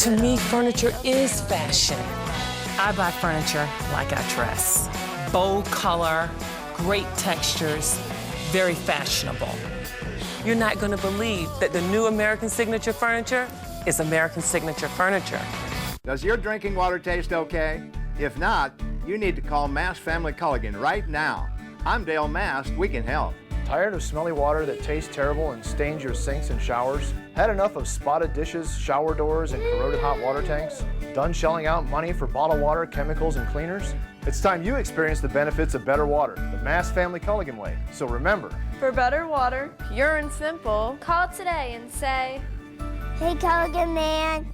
To me, furniture is fashion. I buy furniture like I dress. Bold color, great textures, very fashionable. You're not going to believe that the new American Signature furniture is American Signature furniture. Does your drinking water taste okay? If not, you need to call Mast Family Culligan right now. I'm Dale Mast. We can help. Tired of smelly water that tastes terrible and stains your sinks and showers? Had enough of spotted dishes, shower doors, and corroded hot water tanks? Done shelling out money for bottled water, chemicals, and cleaners? It's time you experience the benefits of better water, the Mast Family Culligan way. So remember, for better water, pure and simple, call today and say, "Hey, Culligan man."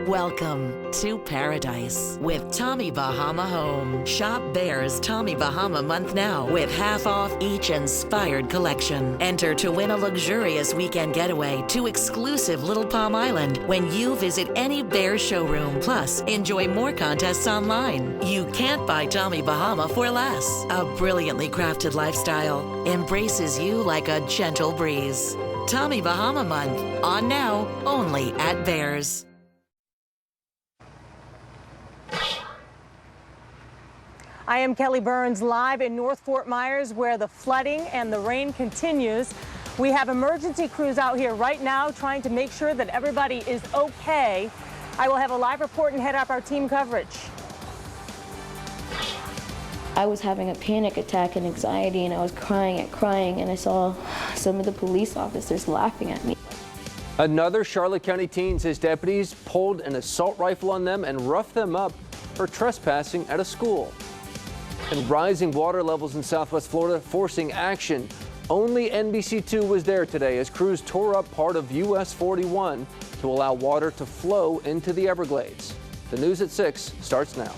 Welcome to paradise with Tommy Bahama Home. Shop Bear's Tommy Bahama month now with half off each inspired collection. Enter to win a luxurious weekend getaway to exclusive Little Palm Island when you visit any Bear showroom. Plus, enjoy more contests online. You can't buy Tommy Bahama for less. A brilliantly crafted lifestyle embraces you like a gentle breeze. Tommy Bahama month on now only at Bear's. I am Kellie Burns live in North Fort Myers where the flooding and the rain continues. We have emergency crews out here right now trying to make sure that everybody is okay. I will have a live report and head up our team coverage. I was having a panic attack and anxiety, and I was crying, and I saw some of the police officers laughing at me. Another Charlotte County teen says deputies pulled an assault rifle on them and roughed them up for trespassing at a school. And rising water levels in Southwest Florida forcing action. Only NBC2 was there today as crews tore up part of US 41 to allow water to flow into the Everglades. The news at 6 starts now.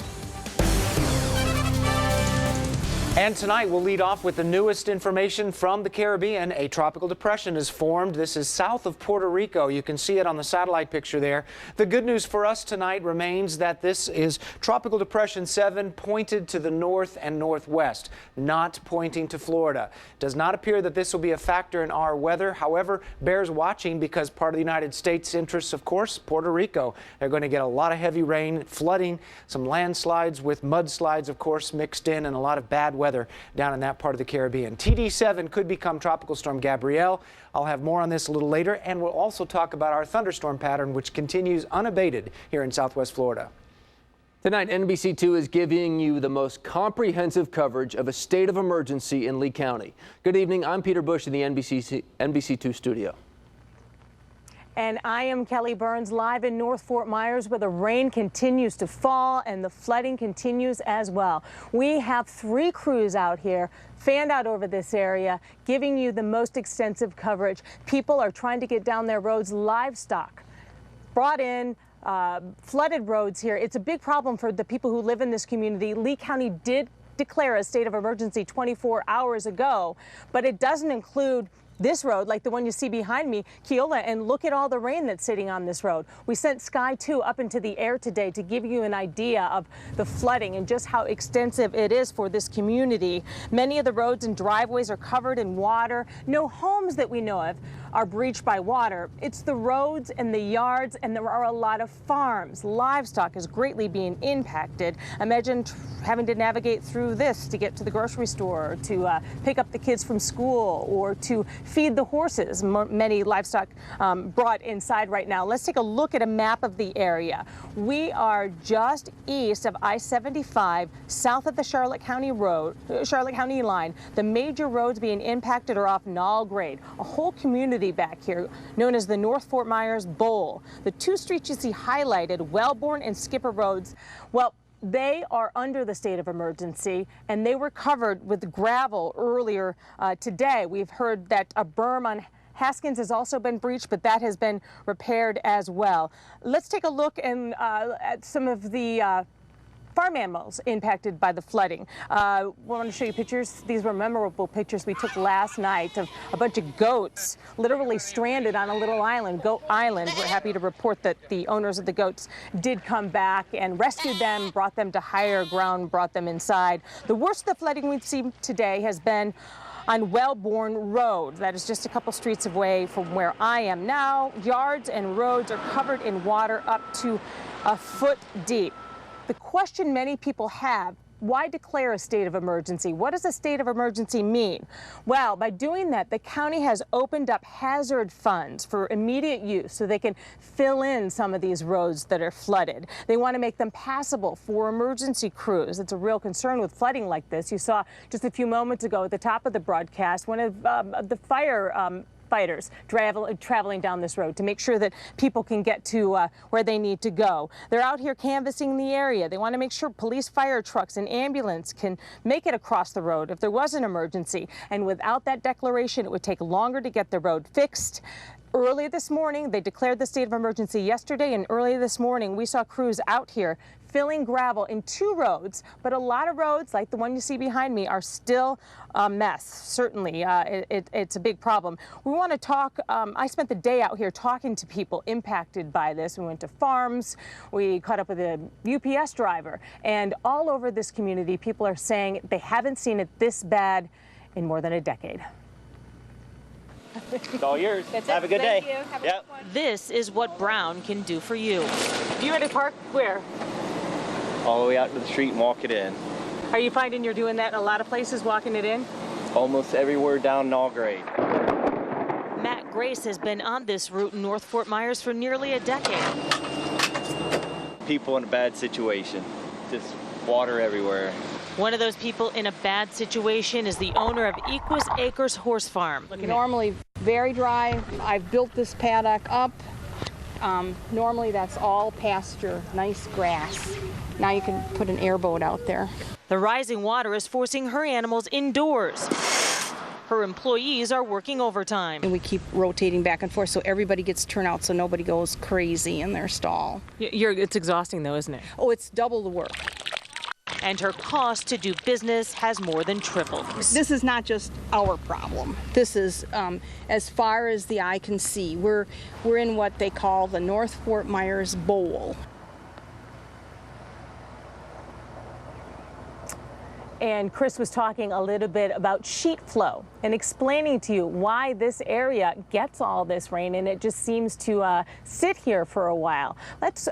And tonight we'll lead off with the newest information from the Caribbean. A tropical depression is formed. This is south of Puerto Rico. You can see it on the satellite picture there. The good news for us tonight remains that this is Tropical Depression 7 pointed to the north and northwest, not pointing to Florida. Does not appear that this will be a factor in our weather. However, bears watching because part of the United States interests, of course, Puerto Rico. They're going to get a lot of heavy rain, flooding, some landslides with mudslides, of course, mixed in, and a lot of bad weather down in that part of the Caribbean. TD7 could become Tropical Storm Gabrielle. I'll have more on this a little later, and we'll also talk about our thunderstorm pattern, which continues unabated here in Southwest Florida. Tonight, NBC2 is giving you the most comprehensive coverage of a state of emergency in Lee County. Good evening. I'm Peter Bush in the NBC2 studio. And I am Kellie Burns live in North Fort Myers where the rain continues to fall and the flooding continues as well. We have 3 crews out here fanned out over this area, giving you the most extensive coverage. People are trying to get down their roads, livestock brought in, flooded roads here. It's a big problem for the people who live in this community. Lee County did declare a state of emergency 24 hours ago, but it doesn't include this road, like the one you see behind me, Keola, and look at all the rain that's sitting on this road. We sent Sky 2 up into the air today to give you an idea of the flooding and just how extensive it is for this community. Many of the roads and driveways are covered in water. No homes that we know of are breached by water. It's the roads and the yards, and there are a lot of farms. Livestock is greatly being impacted. Imagine having to navigate through this to get to the grocery store, to pick up the kids from school, or to feed the horses. Many livestock brought inside right now. Let's take a look at a map of the area. We are just east of I-75, south of the Charlotte County line. The major roads being impacted are off Knoll Grade. A whole community back here known as the North Fort Myers Bowl. The 2 streets you see highlighted, Wellborn and Skipper Roads, well, they are under the state of emergency, and they were covered with gravel earlier today. We've heard that a berm on Haskins has also been breached, but that has been repaired as well. Let's take a look at some of the farm animals impacted by the flooding. I want to show you pictures. These were memorable pictures we took last night of a bunch of goats literally stranded on a little island, Goat Island. We're happy to report that the owners of the goats did come back and rescued them, brought them to higher ground, brought them inside. The worst of the flooding we've seen today has been on Wellborn Road. That is just a couple streets away from where I am now. Yards and roads are covered in water up to a foot deep. The question many people have: why declare a state of emergency? What does a state of emergency mean? Well, by doing that, the county has opened up hazard funds for immediate use so they can fill in some of these roads that are flooded. They want to make them passable for emergency crews. It's a real concern with flooding like this. You saw just a few moments ago at the top of the broadcast one of the firefighters traveling down this road to make sure that people can get to where they need to go. They're out here canvassing the area. They want to make sure police, fire trucks, and ambulance can make it across the road if there was an emergency. And without that declaration, it would take longer to get the road fixed. Early this morning, they declared the state of emergency yesterday, and early this morning, we saw crews out here filling gravel in 2 roads, but a lot of roads, like the one you see behind me, are still a mess. Certainly, it's a big problem. We want to talk, I spent the day out here talking to people impacted by this. We went to farms, we caught up with a UPS driver, and all over this community, people are saying they haven't seen it this bad in more than a decade. It's all yours. That's Have it. a good Thank day. You. Have a yep. good one. This is what Brown can do for you. You ready to park where? All the way out to the street and walk it in. Are you finding you're doing that in a lot of places, walking it in? Almost everywhere down in all grade. Matt Grace has been on this route in North Fort Myers for nearly a decade. People in a bad situation. Just water everywhere. One of those people in a bad situation is the owner of Equus Acres Horse Farm. Normally very dry. I've built this paddock up. Normally that's all pasture, nice grass. Now you can put an airboat out there. The rising water is forcing her animals indoors. Her employees are working overtime. And we keep rotating back and forth so everybody gets turnout so nobody goes crazy in their stall. It's exhausting though, isn't it? Oh, it's double the work. And her cost to do business has more than tripled. This is not just our problem. This is as far as the eye can see. We're in what they call the North Fort Myers Bowl. And Chris was talking a little bit about sheet flow and explaining to you why this area gets all this rain and it just seems to sit here for a while. Let's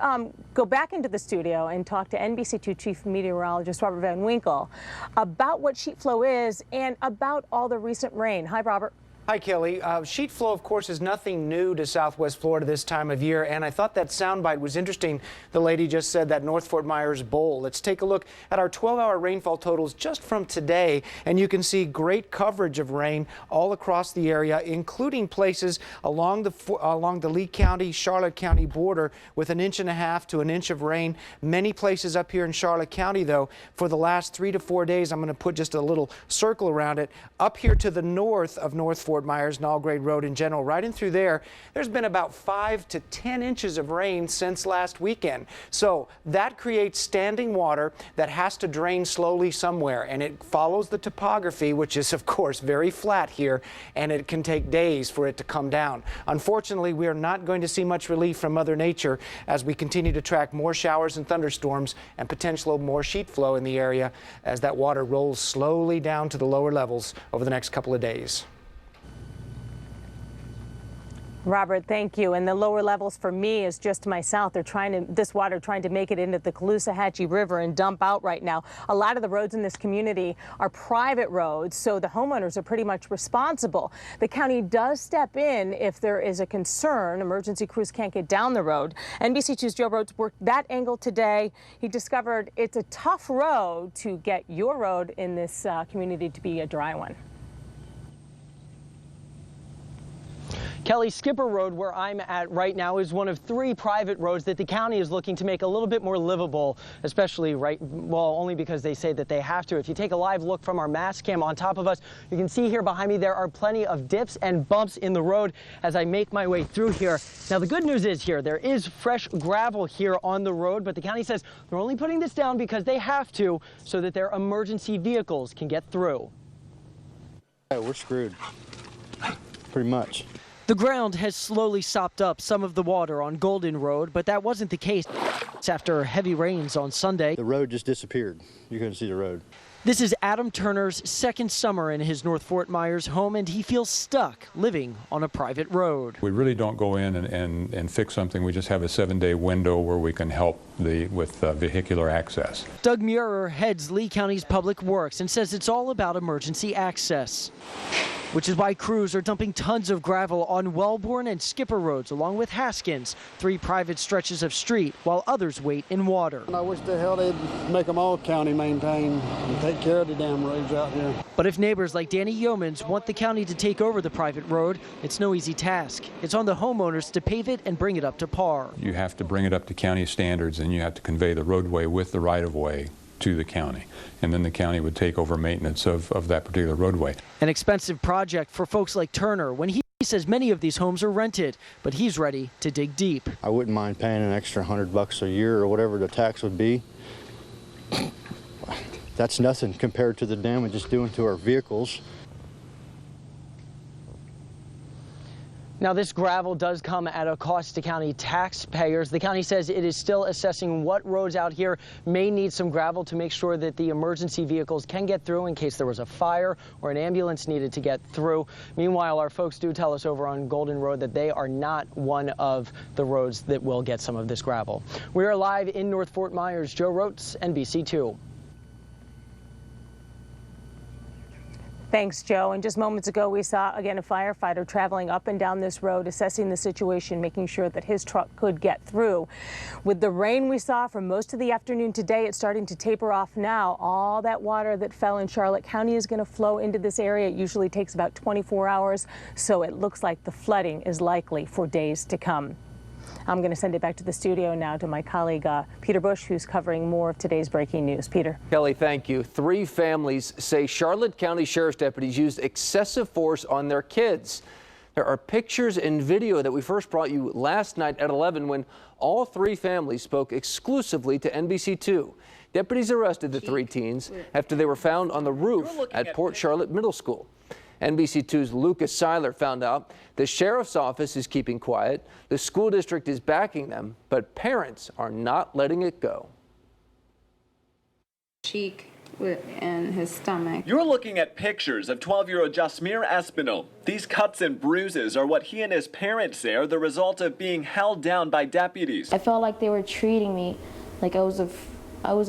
go back into the studio and talk to NBC2 Chief Meteorologist Robert Van Winkle about what sheet flow is and about all the recent rain. Hi, Robert. Hi, Kelly. Sheet flow, of course, is nothing new to Southwest Florida this time of year, and I thought that soundbite was interesting. The lady just said that North Fort Myers Bowl. Let's take a look at our 12-hour rainfall totals just from today, and you can see great coverage of rain all across the area, including places along the Lee County, Charlotte County border with 1.5 inches to 1 inch of rain. Many places up here in Charlotte County, though, for the last 3 to 4 days, I'm going to put just a little circle around it. Up here to the north of North Fort Myers and Allgrade Road in general, right in through there's been about 5 to 10 inches of rain since last weekend. So that creates standing water that has to drain slowly somewhere, and it follows the topography, which is of course very flat here, and it can take days for it to come down. Unfortunately, we are not going to see much relief from Mother Nature as we continue to track more showers and thunderstorms and potential more sheet flow in the area as that water rolls slowly down to the lower levels over the next couple of days. Robert, thank you. And the lower levels for me is just to my south. This water trying to make it into the Caloosahatchee River and dump out right now. A lot of the roads in this community are private roads, so the homeowners are pretty much responsible. The county does step in if there is a concern. Emergency crews can't get down the road. NBC2's Joe Rhodes worked that angle today. He discovered it's a tough road to get your road in this community to be a dry one. Kelly, Skipper Road, where I'm at right now, is one of 3 private roads that the county is looking to make a little bit more livable, especially only because they say that they have to. If you take a live look from our mass cam on top of us, you can see here behind me there are plenty of dips and bumps in the road as I make my way through here. Now, the good news is there is fresh gravel here on the road, but the county says they're only putting this down because they have to so that their emergency vehicles can get through. Yeah, we're screwed, pretty much. The ground has slowly sopped up some of the water on Golden Road, but that wasn't the case after heavy rains on Sunday. The road just disappeared. You couldn't see the road. This is Adam Turner's second summer in his North Fort Myers home, and he feels stuck living on a private road. We really don't go in and fix something. We just have a 7-day window where we can help with vehicular access. Doug Muir heads Lee County's Public Works and says it's all about emergency access, which is why crews are dumping tons of gravel on Wellborn and Skipper roads, along with Haskins, 3 private stretches of street, while others wait in water. I wish the hell they'd make them all county maintained and take care of the damn roads out here. But if neighbors like Danny Yeomans want the county to take over the private road, it's no easy task. It's on the homeowners to pave it and bring it up to par. You have to bring it up to county standards, and you have to convey the roadway with the right-of-way to the county, and then the county would take over maintenance of that particular roadway. An expensive project for folks like Turner when he says many of these homes are rented, but he's ready to dig deep. I wouldn't mind paying an extra $100 a year or whatever the tax would be. That's nothing compared to the damage it's doing to our vehicles. Now, this gravel does come at a cost to county taxpayers. The county says it is still assessing what roads out here may need some gravel to make sure that the emergency vehicles can get through in case there was a fire or an ambulance needed to get through. Meanwhile, our folks do tell us over on Golden Road that they are not one of the roads that will get some of this gravel. We are live in North Fort Myers. Joe Rotes, NBC2. Thanks, Joe. And just moments ago, we saw, again, a firefighter traveling up and down this road, assessing the situation, making sure that his truck could get through. With the rain we saw for most of the afternoon today, it's starting to taper off now. All that water that fell in Charlotte County is going to flow into this area. It usually takes about 24 hours, so it looks like the flooding is likely for days to come. I'm going to send it back to the studio now to my colleague Peter Bush, who's covering more of today's breaking news. Peter. Kelly, thank you. 3 families say Charlotte County Sheriff's deputies used excessive force on their kids. There are pictures and video that we first brought you last night at 11 when all 3 families spoke exclusively to NBC2. Deputies arrested the 3 teens after they were found on the roof at Port Charlotte Middle School. NBC2's Lucas Seiler found out the sheriff's office is keeping quiet, the school district is backing them, but parents are not letting it go. Cheek and his stomach. You're looking at pictures of 12-year-old Jasmir Espinal. These cuts and bruises are what he and his parents say are the result of being held down by deputies. I felt like they were treating me like I was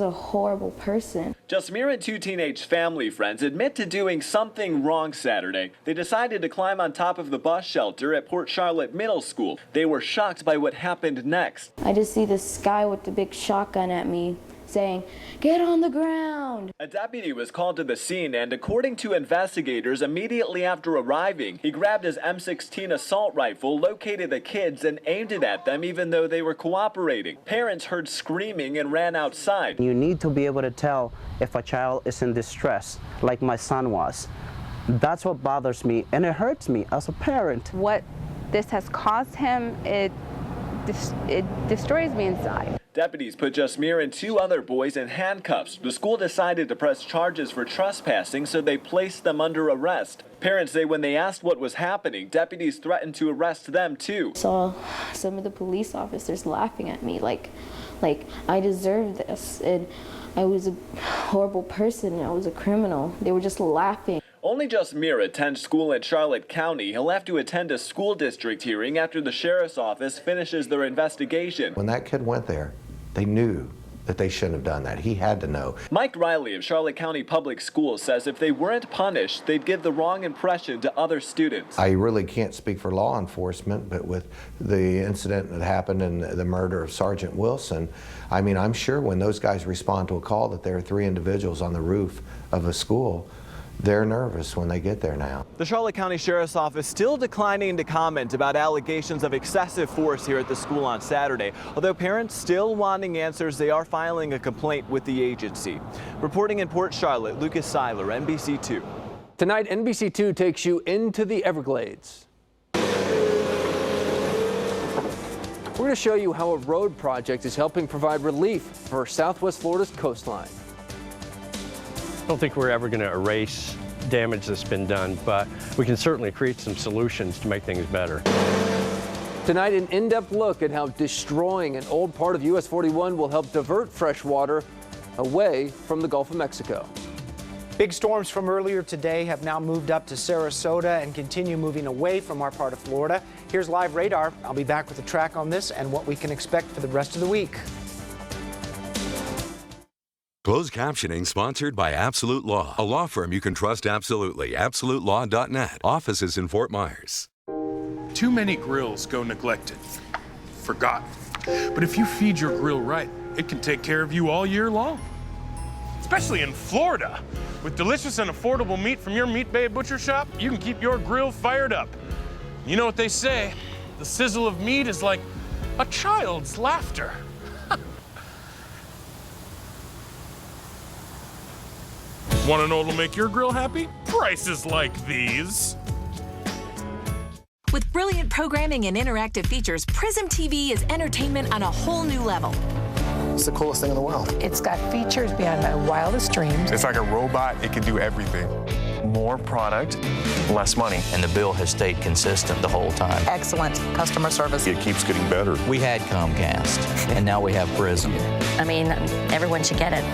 a horrible person. Jasmir and 2 teenage family friends admit to doing something wrong Saturday. They decided to climb on top of the bus shelter at Port Charlotte Middle School. They were shocked by what happened next. I just see this guy with the big shotgun at me saying, "Get on the ground." A deputy was called to the scene, and according to investigators, immediately after arriving, he grabbed his M16 assault rifle, located the kids, and aimed it at them even though they were cooperating. Parents heard screaming and ran outside. You need to be able to tell if a child is in distress, like my son was. That's what bothers me, and it hurts me as a parent. What this has caused him, it destroys me inside. Deputies put Jasmir and 2 other boys in handcuffs. The school decided to press charges for trespassing, so they placed them under arrest. Parents say when they asked what was happening, deputies threatened to arrest them too. Saw some of the police officers laughing at me like I deserved this, and I was a horrible person, I was a criminal. They were just laughing. Only Jasmir attends school in Charlotte County. He'll have to attend a school district hearing after the sheriff's office finishes their investigation. When that kid went there, they knew that they shouldn't have done that. He had to know. Mike Riley of Charlotte County Public Schools says if they weren't punished, they'd give the wrong impression to other students. I really can't speak for law enforcement, but with the incident that happened and the murder of Sergeant Wilson, I mean, I'm sure when those guys respond to a call that there are 3 individuals on the roof of a school, they're nervous when they get there now. The Charlotte County Sheriff's Office still declining to comment about allegations of excessive force here at the school on Saturday. Although parents still wanting answers, they are filing a complaint with the agency. Reporting in Port Charlotte, Lucas Seiler, NBC2. Tonight, NBC2 takes you into the Everglades. We're going to show you how a road project is helping provide relief for Southwest Florida's coastline. I don't think we're ever going to erase damage that's been done, but we can certainly create some solutions to make things better. Tonight, an in-depth look at how destroying an old part of US 41 will help divert fresh water away from the Gulf of Mexico. Big storms from earlier today have now moved up to Sarasota and continue moving away from our part of Florida. Here's live radar. I'll be back with a track on this and what we can expect for the rest of the week. Closed captioning sponsored by Absolute Law, a law firm you can trust absolutely. AbsoluteLaw.net. Offices in Fort Myers. Too many grills go neglected, forgotten. But if you feed your grill right, it can take care of you all year long. Especially in Florida. With delicious and affordable meat from your Meat Bay Butcher Shop, you can keep your grill fired up. You know what they say, the sizzle of meat is like a child's laughter. Want to know what'll make your grill happy? Prices like these. With brilliant programming and interactive features, Prism TV is entertainment on a whole new level. It's the coolest thing in the world. It's got features beyond my wildest dreams. It's like a robot. It can do everything. More product, less money. And the bill has stayed consistent the whole time. Excellent customer service. It keeps getting better. We had Comcast, and now we have Prism. I mean, everyone should get it.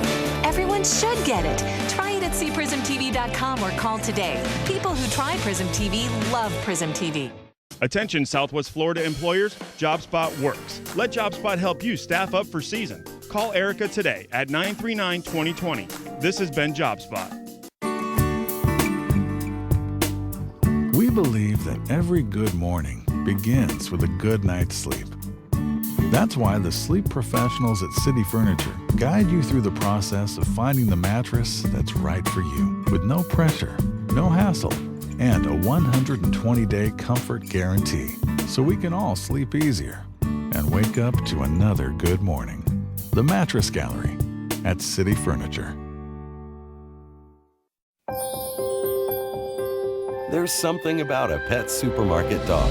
Everyone should get it. Try it at cprismtv.com or call today. People who try Prism TV love Prism TV. Attention Southwest Florida employers, JobSpot works. Let JobSpot help you staff up for season. Call Erica today at 939-2020. This has been JobSpot. We believe that every good morning begins with a good night's sleep. That's why the sleep professionals at City Furniture guide you through the process of finding the mattress that's right for you, with no pressure, no hassle, and a 120-day comfort guarantee, so we can all sleep easier and wake up to another good morning. The Mattress Gallery at City Furniture. There's something about a pet supermarket dog.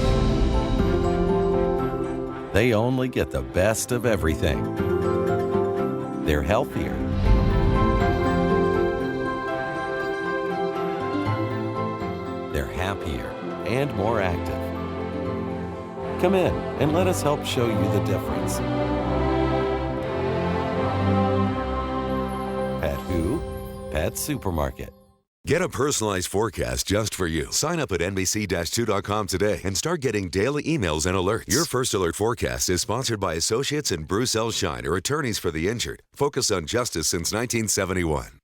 They only get the best of everything. They're healthier. They're happier and more active. Come in and let us help show you the difference. Pet Who? Pet Supermarket. Get a personalized forecast just for you. Sign up at NBC2.com today and start getting daily emails and alerts. Your First Alert forecast is sponsored by Associates and Bruce L. Scheiner, attorneys for the injured. Focus on justice since 1971.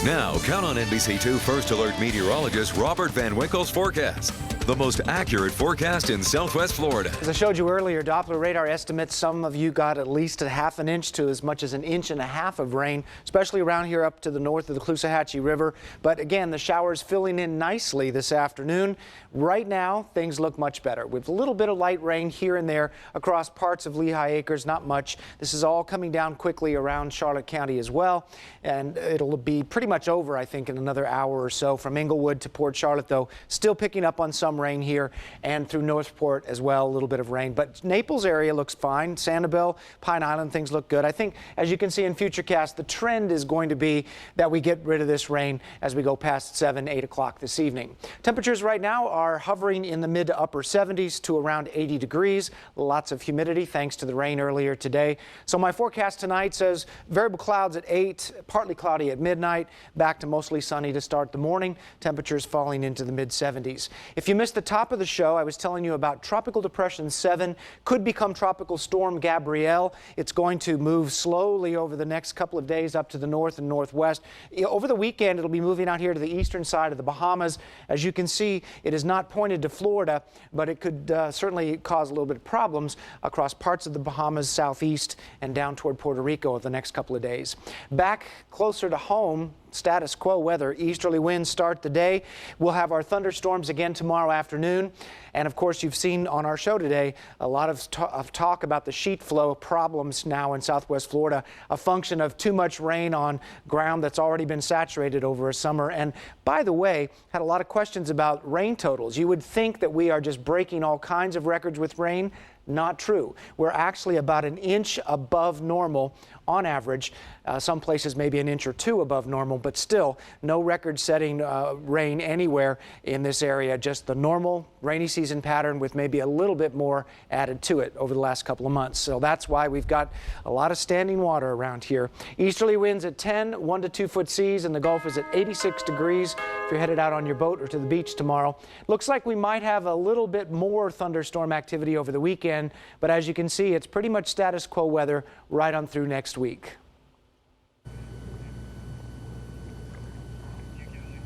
Now, count on NBC2 First Alert meteorologist Robert Van Winkle's forecast. The most accurate forecast in Southwest Florida. As I showed you earlier, Doppler radar estimates some of you got at least a half an inch to as much as 1.5 inches of rain, especially around here up to the north of the Caloosahatchee River. But again, the showers filling in nicely this afternoon. Right now, things look much better with a little bit of light rain here and there across parts of Lehigh Acres, not much. This is all coming down quickly around Charlotte County as well, and it'll be pretty much over, I think, in another hour or so from Englewood to Port Charlotte, though still picking up on some rain here, and through Northport as well, a little bit of rain. But Naples area looks fine. Sanibel, Pine Island, things look good. I think, as you can see in Futurecast, the trend is going to be that we get rid of this rain as we go past 7, 8 o'clock this evening. Temperatures right now are hovering in the mid to upper 70s to around 80 degrees. Lots of humidity thanks to the rain earlier today. So my forecast tonight says variable clouds at 8, partly cloudy at midnight, back to mostly sunny to start the morning. Temperatures falling into the mid 70s. If you missed the top of the show, I was telling you about Tropical Depression 7 could become Tropical Storm Gabrielle. It's going to move slowly over the next couple of days up to the north and northwest. Over the weekend, it'll be moving out here to the eastern side of the Bahamas. As you can see, it is not pointed to Florida, but it could certainly cause a little bit of problems across parts of the Bahamas, southeast, and down toward Puerto Rico over the next couple of days. Back closer to home, status quo weather. Easterly winds start the day. We'll have our thunderstorms again tomorrow afternoon. And of course, you've seen on our show today a lot of talk about the sheet flow problems now in Southwest Florida, a function of too much rain on ground that's already been saturated over a summer. And by the way, had a lot of questions about rain totals. You would think that we are just breaking all kinds of records with rain. Not true. We're actually about 1 inch above normal on average. Some places maybe an inch or two above normal, but still no record-setting rain anywhere in this area. Just the normal rainy season pattern with maybe a little bit more added to it over the last couple of months. So that's why we've got a lot of standing water around here. Easterly winds at 10, 1 to 2 foot seas, and the Gulf is at 86 degrees if you're headed out on your boat or to the beach tomorrow. Looks like we might have a little bit more thunderstorm activity over the weekend, but as you can see, it's pretty much status quo weather right on through next week.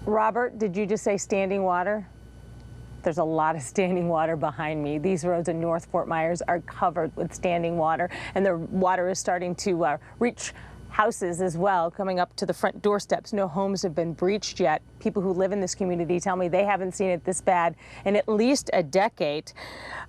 Robert, did you just say standing water? There's a lot of standing water behind me. These roads in North Fort Myers are covered with standing water, and the water is starting to reach houses as well, coming up to the front doorsteps. No homes have been breached yet. People who live in this community tell me they haven't seen it this bad in at least a decade.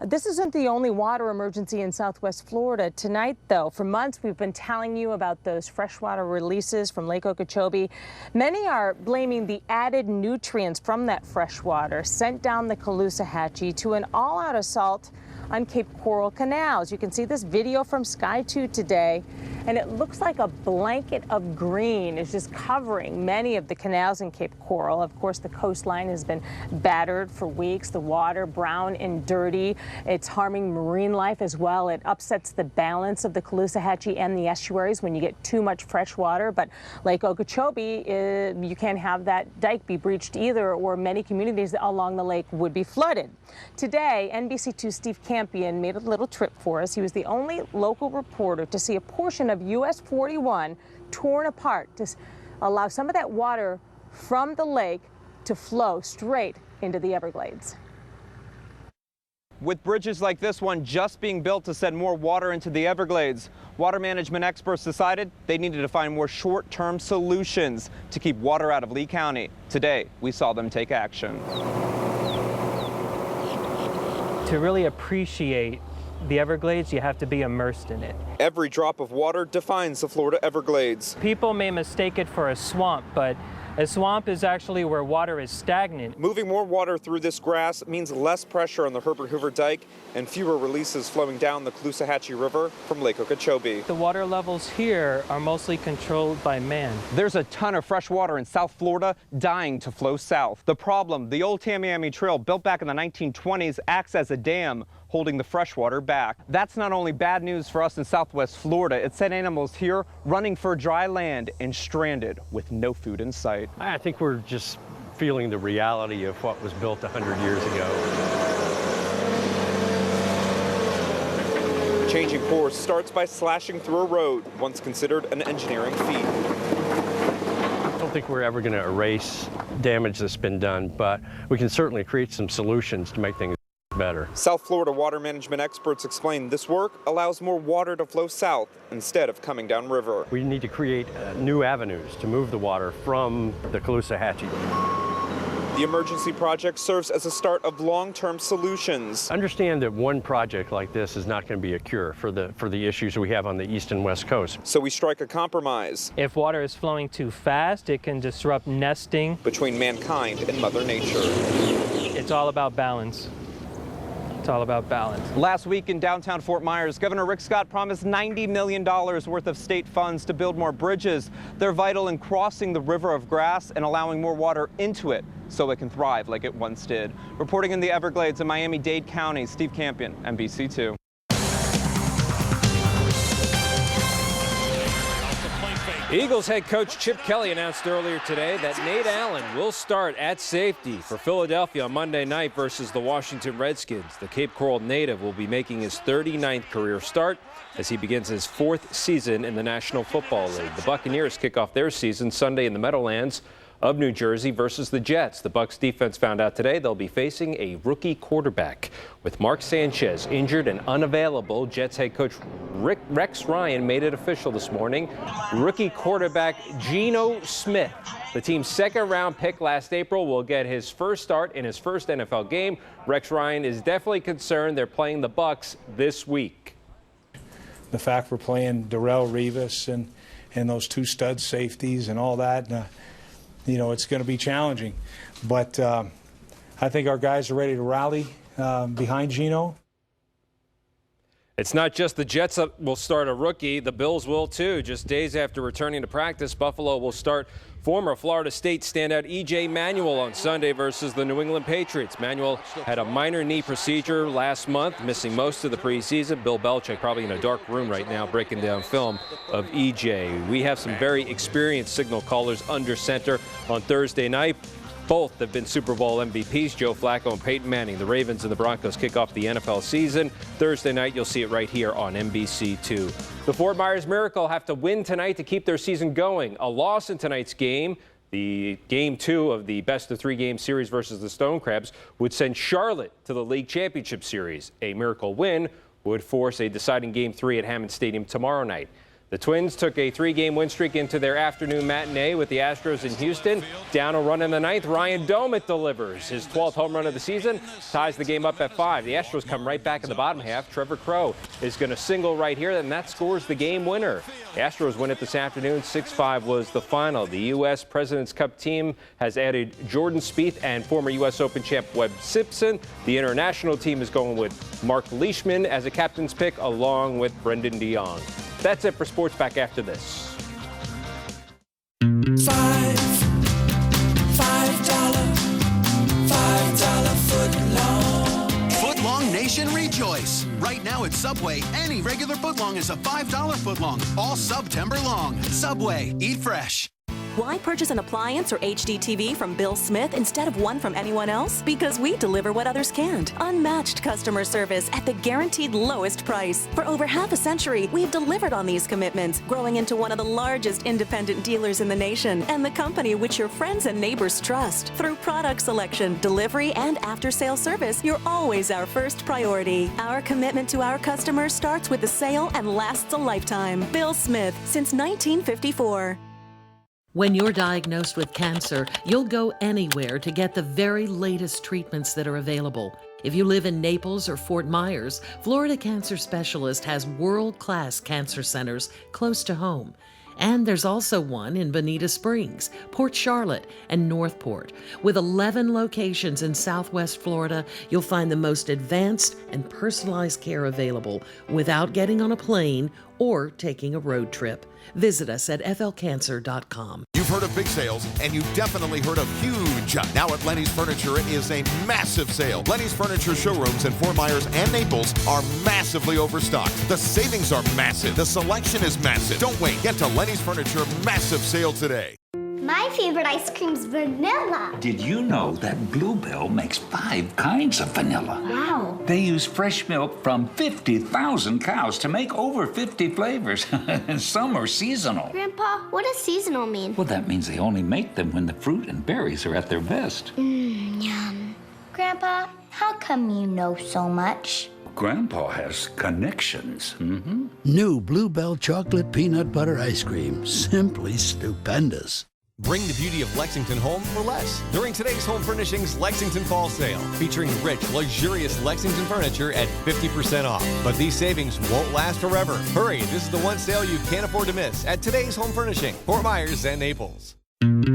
This isn't the only water emergency in Southwest Florida. Tonight, though, for months we've been telling you about those freshwater releases from Lake Okeechobee. Many are blaming the added nutrients from that fresh water sent down the Caloosahatchee to an all-out assault on Cape Coral canals. You can see this video from Sky 2 today, and it looks like a blanket of green is just covering many of the canals in Cape Coral. Of course, the coastline has been battered for weeks. The water brown and dirty. It's harming marine life as well. It upsets the balance of the Caloosahatchee and the estuaries when you get too much fresh water. But Lake Okeechobee, you can't have that dike be breached either, or many communities along the lake would be flooded. Today, NBC2 Steve Campion made a little trip for us. He was the only local reporter to see a portion of US 41 torn apart to allow some of that water from the lake to flow straight into the Everglades. With bridges like this one just being built to send more water into the Everglades, water management experts decided they needed to find more short-term solutions to keep water out of Lee County. Today, we saw them take action. To really appreciate the Everglades, you have to be immersed in it. Every drop of water defines the Florida Everglades. People may mistake it for a swamp, but a swamp is actually where water is stagnant. Moving more water through this grass means less pressure on the Herbert Hoover Dike and fewer releases flowing down the Caloosahatchee River from Lake Okeechobee. The water levels here are mostly controlled by man. There's a ton of fresh water in South Florida dying to flow south. The problem, the old Tamiami Trail, built back in the 1920s, acts as a dam, holding the fresh water back. That's not only bad news for us in Southwest Florida, it sent animals here running for dry land and stranded with no food in sight. I think we're just feeling the reality of what was built 100 years ago. Changing course starts by slashing through a road, once considered an engineering feat. I don't think we're ever going to erase damage that's been done, but we can certainly create some solutions to make things better. South Florida water management experts explain this work allows more water to flow south instead of coming downriver. We need to create new avenues to move the water from the Caloosahatchee. The emergency project serves as a start of long-term solutions. Understand that one project like this is not going to be a cure for the issues we have on the east and west coast. So we strike a compromise. If water is flowing too fast, it can disrupt nesting between mankind and Mother Nature. It's all about balance. It's all about balance. Last week in downtown Fort Myers, Governor Rick Scott promised $90 million worth of state funds to build more bridges. They're vital in crossing the river of grass and allowing more water into it so it can thrive like it once did. Reporting in the Everglades in Miami-Dade County, Steve Campion, NBC2. Eagles head coach Chip Kelly announced earlier today that Nate Allen will start at safety for Philadelphia on Monday night versus the Washington Redskins. The Cape Coral native will be making his 39th career start as he begins his 4th season in the National Football League. The Buccaneers kick off their season Sunday in the Meadowlands of New Jersey versus the Jets. The Bucs defense found out today they'll be facing a rookie quarterback. With Mark Sanchez injured and unavailable, Jets head coach Rex Ryan made it official this morning. Rookie quarterback Geno Smith, the team's second-round pick last April, will get his first start in his first NFL game. Rex Ryan is definitely concerned they're playing the Bucs this week. The fact we're playing Darrelle Revis and those two stud safeties and all that, you know, it's going to be challenging. But I think our guys are ready to rally behind Geno. It's not just the Jets that will start a rookie. The Bills will, too. Just days after returning to practice, Buffalo will start former Florida State standout E.J. Manuel on Sunday versus the New England Patriots. Manuel had a minor knee procedure last month, missing most of the preseason. Bill Belichick probably in a dark room right now breaking down film of E.J. We have some very experienced signal callers under center on Thursday night. Both have been Super Bowl MVPs, Joe Flacco and Peyton Manning. The Ravens and the Broncos kick off the NFL season. Thursday night, you'll see it right here on NBC2. The Fort Myers Miracle have to win tonight to keep their season going. A loss in tonight's game, the Game 2 of the best-of-3-game series versus the Stone Crabs, would send Charlotte to the League Championship Series. A Miracle win would force a deciding Game 3 at Hammond Stadium tomorrow night. The Twins took a 3-game win streak into their afternoon matinee with the Astros in Houston. Down a run in the ninth, Ryan Domit delivers his 12th home run of the season, ties the game up at 5. The Astros come right back in the bottom half. Trevor Crowe is going to single right here, and that scores the game winner. The Astros win it this afternoon. 6-5 was the final. The U.S. President's Cup team has added Jordan Spieth and former U.S. Open champ Webb Simpson. The international team is going with Mark Leishman as a captain's pick, along with Brendan DeYoung. That's it for sports. Back after this. $5 footlong. Footlong Nation rejoice. Right now at Subway, any regular footlong is a $5 footlong, all September long. Subway, eat fresh. Why purchase an appliance or HDTV from Bill Smith instead of one from anyone else? Because we deliver what others can't. Unmatched customer service at the guaranteed lowest price. For over half a century, we've delivered on these commitments, growing into one of the largest independent dealers in the nation and the company which your friends and neighbors trust. Through product selection, delivery, and after-sale service, you're always our first priority. Our commitment to our customers starts with the sale and lasts a lifetime. Bill Smith, since 1954. When you're diagnosed with cancer, you'll go anywhere to get the very latest treatments that are available. If you live in Naples or Fort Myers, Florida Cancer Specialist has world-class cancer centers close to home. And there's also one in Bonita Springs, Port Charlotte, and Northport. With 11 locations in Southwest Florida, you'll find the most advanced and personalized care available without getting on a plane or taking a road trip. Visit us at flcancer.com. You've heard of big sales, and you've definitely heard of huge. Now at Lenny's Furniture, it is a massive sale. Lenny's Furniture showrooms in Fort Myers and Naples are massively overstocked. The savings are massive. The selection is massive. Don't wait. Get to Lenny's Furniture massive sale today. My favorite ice cream's vanilla. Did you know that Bluebell makes 5 kinds of vanilla? Wow. They use fresh milk from 50,000 cows to make over 50 flavors. Some are seasonal. Grandpa, what does seasonal mean? Well, that means they only make them when the fruit and berries are at their best. Yum. Grandpa, how come you know so much? Grandpa has connections. New Bluebell chocolate peanut butter ice cream. Simply stupendous. Bring the beauty of Lexington home for less during today's Home Furnishings Lexington Fall Sale, featuring rich, luxurious Lexington furniture at 50% off. But these savings won't last forever. Hurry, this is the one sale you can't afford to miss at today's Home Furnishing, Fort Myers and Naples. $5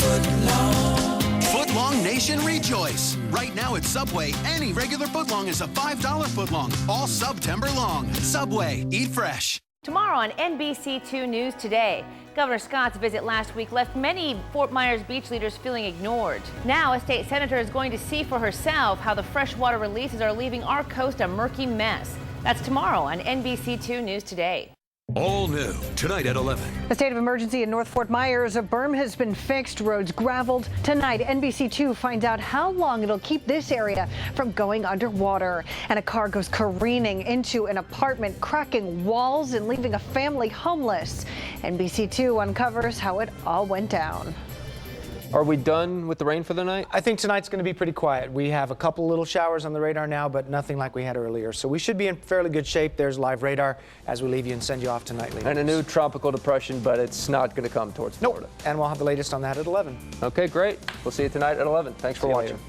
footlong. Footlong Nation rejoice. Right now at Subway, any regular footlong is a $5 footlong, all September long. Subway, eat fresh. Tomorrow on NBC2 News Today, Governor Scott's visit last week left many Fort Myers beach leaders feeling ignored. Now, a state senator is going to see for herself how the freshwater releases are leaving our coast a murky mess. That's tomorrow on NBC2 News Today. All new tonight at 11. A state of emergency in North Fort Myers. A berm has been fixed, roads graveled. Tonight, NBC2 finds out how long it'll keep this area from going underwater. And a car goes careening into an apartment, cracking walls and leaving a family homeless. NBC2 uncovers how it all went down. Are we done with the rain for the night? I think tonight's going to be pretty quiet. We have a couple little showers on the radar now, but nothing like we had earlier. So we should be in fairly good shape. There's live radar as we leave you and send you off to nightly. And a new tropical depression, but it's not going to come towards Florida. Nope. And we'll have the latest on that at 11. Okay, great. We'll see you tonight at 11. Thanks for watching.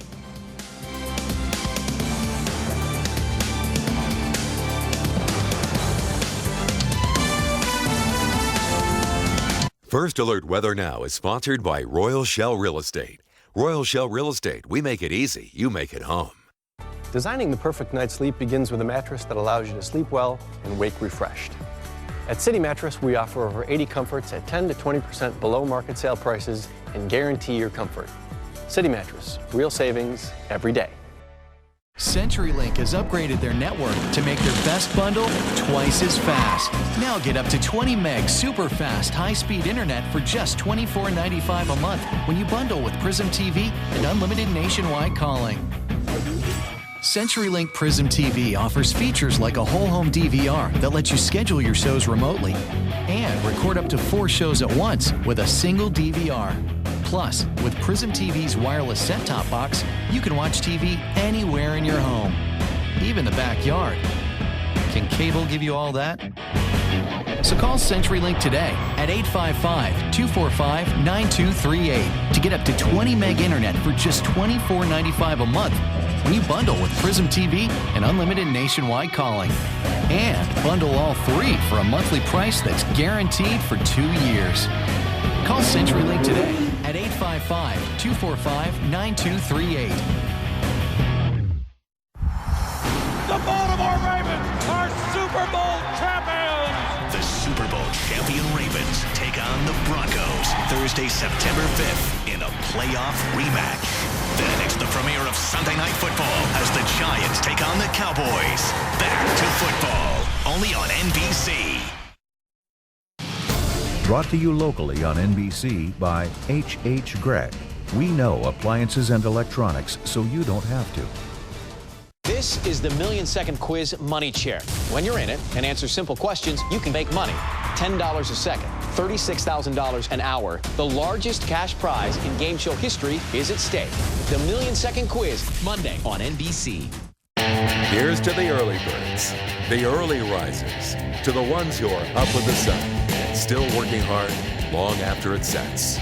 First Alert Weather Now is sponsored by Royal Shell Real Estate. Royal Shell Real Estate. We make it easy. You make it home. Designing the perfect night's sleep begins with a mattress that allows you to sleep well and wake refreshed. At City Mattress, we offer over 80 comforts at 10 to 20% below market sale prices and guarantee your comfort. City Mattress, real savings every day. CenturyLink has upgraded their network to make their best bundle twice as fast. Now get up to 20 meg super fast high-speed internet for just $24.95 a month when you bundle with Prism TV and unlimited nationwide calling. CenturyLink Prism TV offers features like a whole home DVR that lets you schedule your shows remotely and record up to 4 shows at once with a single DVR. Plus, with Prism TV's wireless set-top box, you can watch TV anywhere in your home, even the backyard. Can cable give you all that? So call CenturyLink today at 855-245-9238 to get up to 20 meg internet for just $24.95 a month when you bundle with Prism TV and unlimited nationwide calling. And bundle all 3 for a monthly price that's guaranteed for 2 years. Call CenturyLink today at 855-245-9238. The Baltimore Ravens are Super Bowl champions! The Super Bowl champion Ravens take on the Broncos Thursday, September 5th in a playoff rematch. Then it's the premiere of Sunday Night Football as the Giants take on the Cowboys. Back to football, only on NBC. Brought to you locally on NBC by H.H. Gregg. We know appliances and electronics, so you don't have to. This is the million-second quiz Money Chair. When you're in it and answer simple questions, you can make money. $10 a second, $36,000 an hour. The largest cash prize in game show history is at stake. The million-second quiz, Monday on NBC. Here's to the early birds, the early risers, to the ones who are up with the sun and still working hard long after it sets.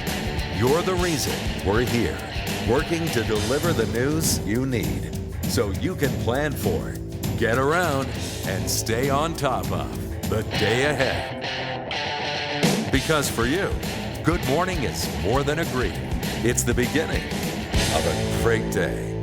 You're the reason we're here, working to deliver the news you need so you can plan for, get around, and stay on top of the day ahead. Because for you, good morning is more than a greeting. It's the beginning of a great day.